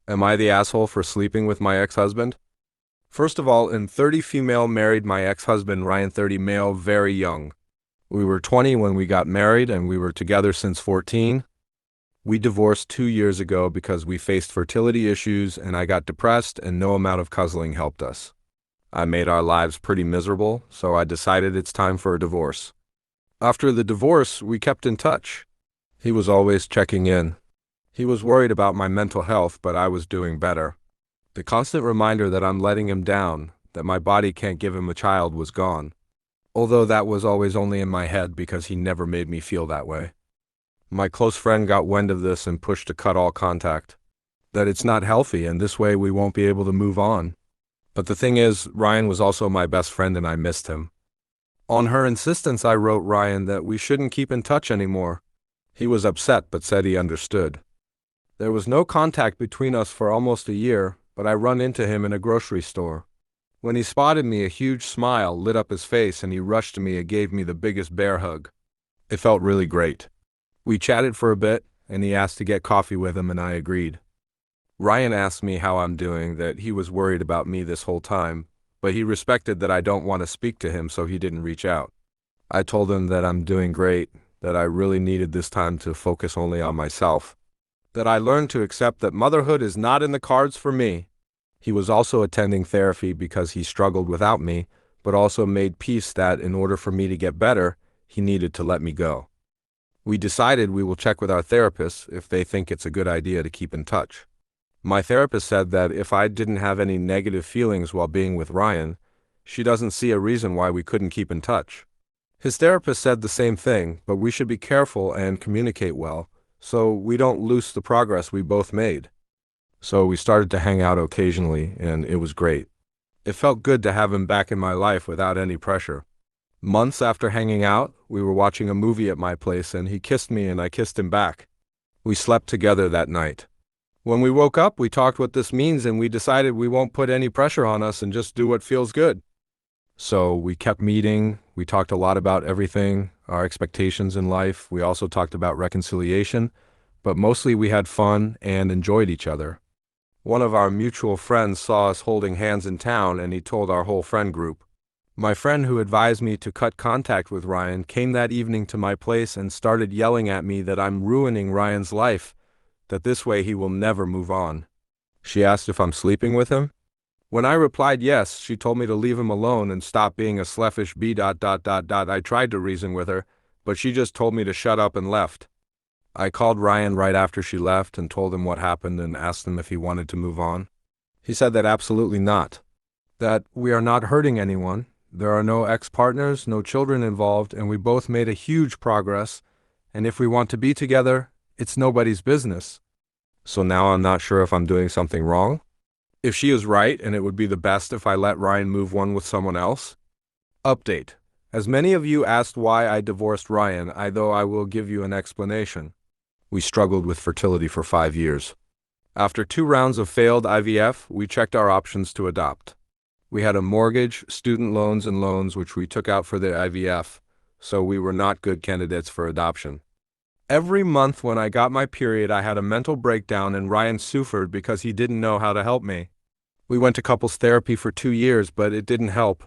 Am I the asshole for sleeping with my ex-husband? First of all, in 30 female married my ex-husband Ryan 30 male very young. We were 20 when we got married and we were together since 14. We divorced 2 years ago because we faced fertility issues and I got depressed and no amount of cuddling helped us. I made our lives pretty miserable, so I decided it's time for a divorce. After the divorce, we kept in touch. He was always checking in. He was worried about my mental health, but I was doing better. The constant reminder that I'm letting him down, that my body can't give him a child, was gone. Although that was always only in my head because he never made me feel that way. My close friend got wind of this and pushed to cut all contact. That it's not healthy and this way we won't be able to move on. But the thing is, Ryan was also my best friend and I missed him. On her insistence, I wrote Ryan that we shouldn't keep in touch anymore. He was upset but said he understood. There was no contact between us for almost a year, but I run into him in a grocery store. When he spotted me, a huge smile lit up his face and he rushed to me and gave me the biggest bear hug. It felt really great. We chatted for a bit and he asked to get coffee with him and I agreed. Ryan asked me how I'm doing, that he was worried about me this whole time, but he respected that I don't want to speak to him so he didn't reach out. I told him that I'm doing great, that I really needed this time to focus only on myself, that I learned to accept that motherhood is not in the cards for me. He was also attending therapy because he struggled without me, but also made peace that in order for me to get better, he needed to let me go. We decided we will check with our therapists if they think it's a good idea to keep in touch. My therapist said that if I didn't have any negative feelings while being with Ryan, she doesn't see a reason why we couldn't keep in touch. His therapist said the same thing, but we should be careful and communicate well, so we don't lose the progress we both made. So we started to hang out occasionally, and it was great. It felt good to have him back in my life without any pressure. Months after hanging out, we were watching a movie at my place and he kissed me and I kissed him back. We slept together that night. When we woke up, we talked what this means and we decided we won't put any pressure on us and just do what feels good. So we kept meeting, we talked a lot about everything, our expectations in life. We also talked about reconciliation, but mostly we had fun and enjoyed each other. One of our mutual friends saw us holding hands in town and he told our whole friend group. My friend who advised me to cut contact with Ryan came that evening to my place and started yelling at me that I'm ruining Ryan's life, that this way he will never move on. She asked if I'm sleeping with him. When I replied yes, she told me to leave him alone and stop being a selfish b. I tried to reason with her, but she just told me to shut up and left. I called Ryan right after she left and told him what happened and asked him if he wanted to move on. He said that absolutely not. That we are not hurting anyone. There are no ex-partners, no children involved, and we both made a huge progress, and if we want to be together, it's nobody's business. So now I'm not sure if I'm doing something wrong. If she is right, and it would be the best if I let Ryan move on with someone else. Update. As many of you asked why I divorced Ryan, though I will give you an explanation. We struggled with fertility for 5 years. After 2 rounds of failed IVF, we checked our options to adopt. We had a mortgage, student loans, and loans which we took out for the IVF, so we were not good candidates for adoption. Every month when I got my period, I had a mental breakdown and Ryan suffered because he didn't know how to help me. We went to couples therapy for 2 years, but it didn't help.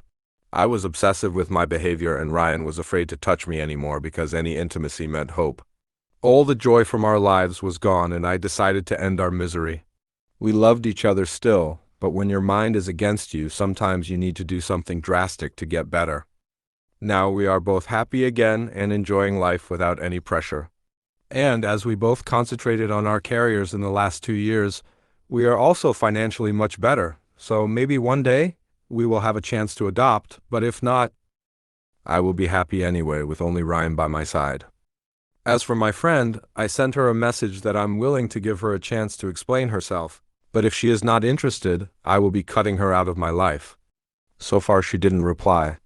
I was obsessive with my behavior and Ryan was afraid to touch me anymore because any intimacy meant hope. All the joy from our lives was gone and I decided to end our misery. We loved each other still, but when your mind is against you, sometimes you need to do something drastic to get better. Now we are both happy again and enjoying life without any pressure. And as we both concentrated on our careers in the last 2 years, we are also financially much better. So maybe one day we will have a chance to adopt, but if not, I will be happy anyway with only Ryan by my side. As for my friend, I sent her a message that I'm willing to give her a chance to explain herself, but if she is not interested, I will be cutting her out of my life. So far she didn't reply.